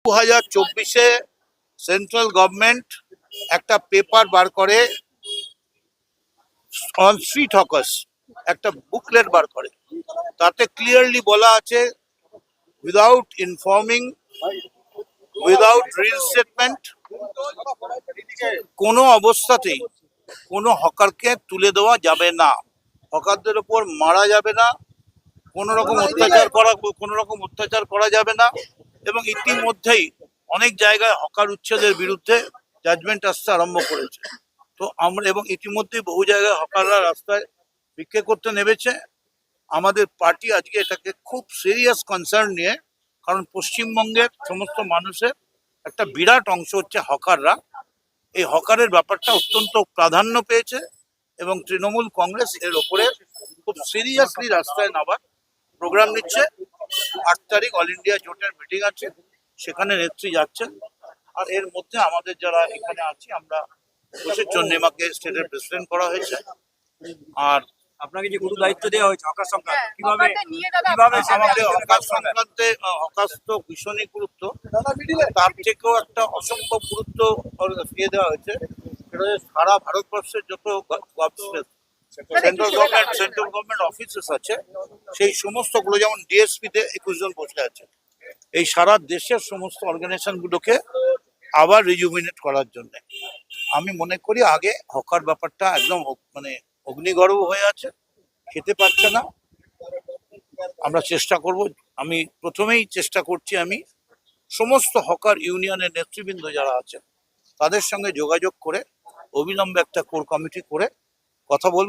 2024-এ central government একটা paper বার করে on street hawkers, একটা বুকলেট বার করে। তাতে ক্লিয়ারলি বলা আছে, উইদাউট ইনফর্মিং, উইদাউট রিস্টেটমেন্ট, কোনো অবস্থাতেই কোনো হকারকে তুলে দেওয়া যাবে না, হকারদের উপর মারা যাবে না, কোনো রকম অত্যাচার করা যাবে না। এবং ইতিমধ্যেই অনেক জায়গায় হকার উচ্ছেদের বিরুদ্ধে জাজমেন্ট আসতে আরম্ভ করেছে। তো আমরা এবং ইতিমধ্যেই বহু জায়গায় হকাররা রাস্তায় ভিক্ষে করতে নেমেছে। আমাদের পার্টি আজকে এটাকে খুব সিরিয়াস কনসার্ন নিয়ে, কারণ পশ্চিমবঙ্গের সমস্ত মানুষের একটা বিরাট অংশ হচ্ছে হকাররা। এই হকারের ব্যাপারটা অত্যন্ত প্রাধান্য পেয়েছে এবং তৃণমূল কংগ্রেস এর ওপরে খুব সিরিয়াসলি রাস্তায় নামার প্রোগ্রাম নিচ্ছে। 8 তারিখ অল ইন্ডিয়া জোটের মিটিং আছে, সেখানে নেত্রী যাচ্ছেন। আর এর মধ্যে আমাদের যারা এখানে আছি, আমরা চন্দ্রিমাকে স্টেটের প্রেসিডেন্ট করা হয়েছে। আর আপনাকে যে গুরু দায়িত্ব দেওয়া হয়েছে হকার সংক্রান্ত, আমাদের হকার সংক্রান্তে হকার তো ভীষণই গুরুত্ব, তার থেকেও একটা অসম্ভব গুরুত্ব দিয়ে দেওয়া হয়েছে। সেটা সারা ভারতবর্ষের যত সেন্ট্রাল গভর্নমেন্ট অফিসেস আছে, সেই সমস্তগুলো, যেমন ডিএসপি তে 21 জন বসে আছে, এই সারা দেশের সমস্ত অর্গানাইজেশন গুলোকে আবার রিজুভিনেট করার জন্য। আমি মনে করি আগে হকার ব্যাপারটা একদম মানে অগ্নিগর্ভ হয়ে আছে, খেতে পাচ্ছে না। আমরা চেষ্টা করব, আমি প্রথমেই চেষ্টা করছি, আমি সমস্ত হকার ইউনিয়নের নেতৃবৃন্দ যারা আছে তাদের সঙ্গে যোগাযোগ করে অবিলম্বে একটা কোর কমিটি করে কথা বলবো।